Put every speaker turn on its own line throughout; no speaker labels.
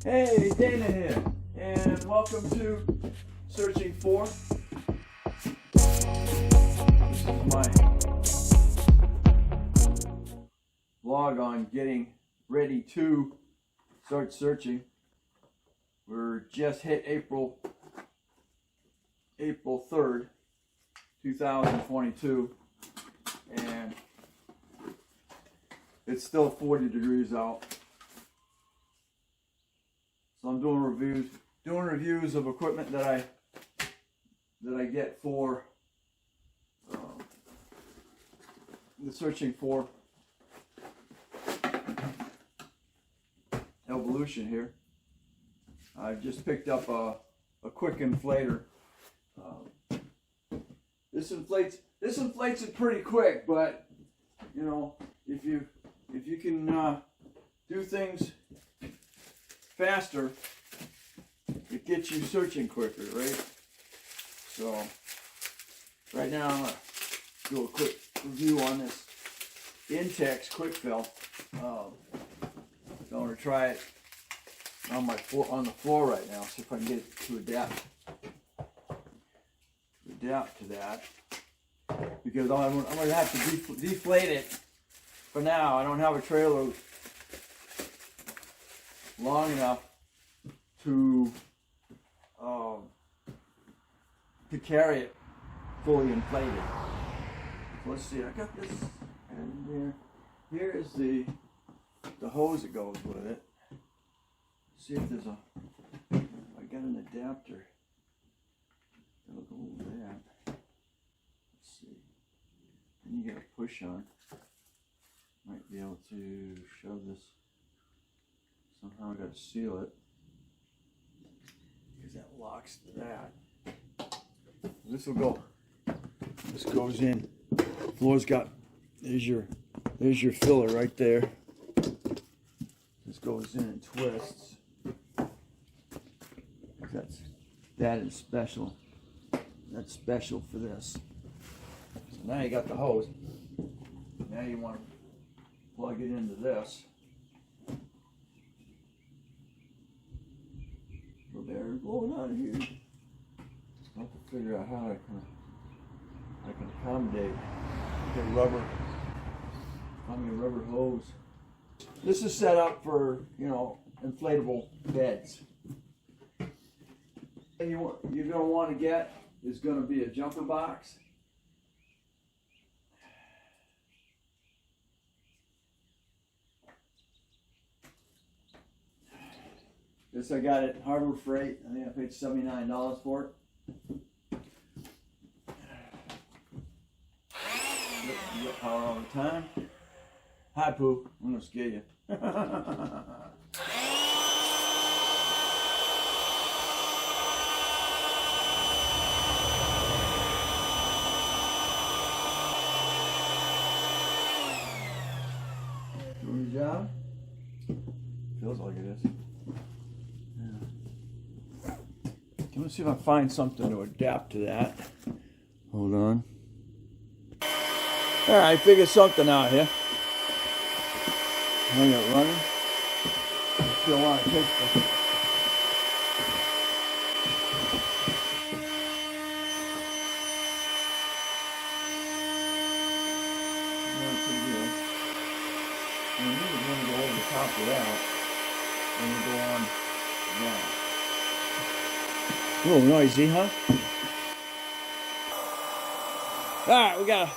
Hey, Dana here, and welcome to Searching For. This is my vlog on getting ready to start searching. We're just hit April 3rd, 2022, and it's still 40 degrees out. So I'm doing reviews of equipment that I get for the Searching For evolution here. I just picked up a quick inflator. This inflates it pretty quick, but you know, if you can do things faster, it gets you searching quicker, right? So right now I'm gonna do a quick review on this Intex quick fill. So I'm gonna try it on the floor right now, see if I can get it to adapt to that, because I'm gonna have to deflate it for now. I don't have a trailer long enough to carry it fully inflated. So let's see, I got this in there. Here is the hose that goes with it. Let's see if there's I got an adapter that'll go with that. Let's see. Then you got a push on. Might be able to shove this. Somehow I gotta seal it, because that locks to that. This will go. This goes in. Floor's got. There's your filler right there. This goes in and twists. That is special. That's special for this. So now you got the hose. Now you want to plug it into this. So they're blowing out of here. I have to figure out how I can accommodate the rubber hose. This is set up for, you know, inflatable beds. And you're going to want to get is going to be a jumper box. This I got at Harbor Freight. I think I paid $79 for it. You get power all the time. Hi, Pooh. I'm gonna scare you. Doing your job? Feels like it is. Let me see if I find something to adapt to that. Hold on. All right, figure something out here. Hang it running. I still want to take the. And then we're going to go over the top of that, and we go on that. A little noisy, huh? Alright, we got a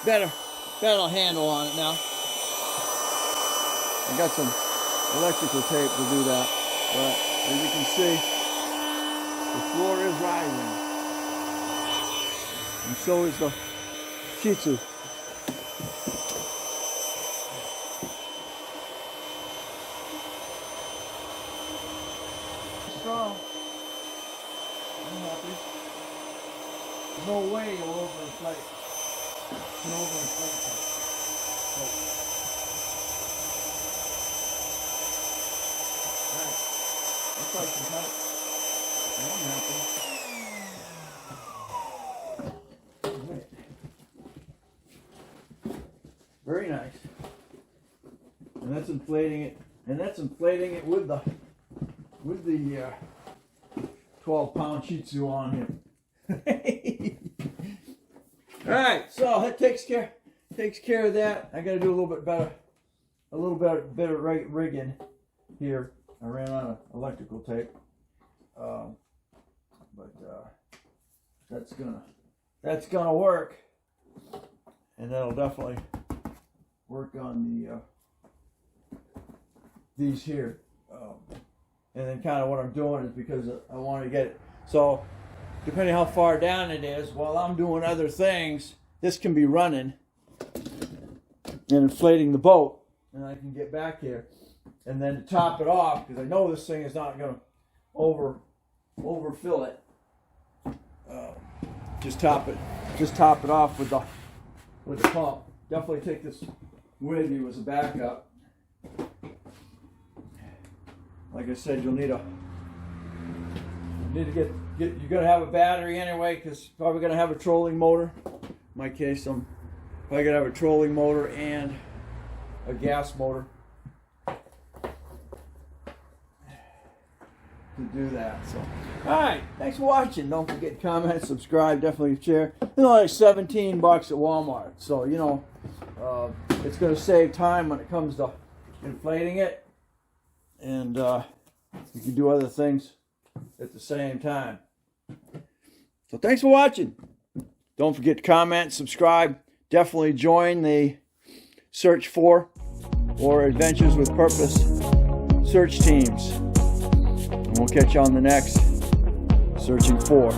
better handle on it now. I got some electrical tape to do that, but as you can see, the floor is rising. And so is the Shih Tzu. Strong. I'm happy. There's no way you'll overinflate. It's an overinflation. Alright. Looks like some help. I'm happy. Very nice. And that's inflating it. And that's inflating it with the with the 12-pound Shih Tzu on him. All right, so that takes care of that. I got to do a little bit better rigging here. I ran out of electrical tape, but that's gonna work, and that'll definitely work on these here. And then kind of what I'm doing is because I want to get it. So depending how far down it is, while I'm doing other things, this can be running and inflating the boat, and I can get back here. And then to top it off, because I know this thing is not going to overfill it, just top it off with the pump. Definitely take this with you as a backup. Like I said, you're gonna have a battery anyway, because probably gonna have a trolling motor. In my case, I'm probably gonna have a trolling motor and a gas motor to do that. So, all right, thanks for watching. Don't forget to comment, subscribe, definitely share. It's only like $17 at Walmart, so you know it's gonna save time when it comes to inflating it. And you can do other things at the same time. So thanks for watching. Don't forget to comment, subscribe. Definitely join the Search For or Adventures with Purpose search teams. And we'll catch you on the next Searching For.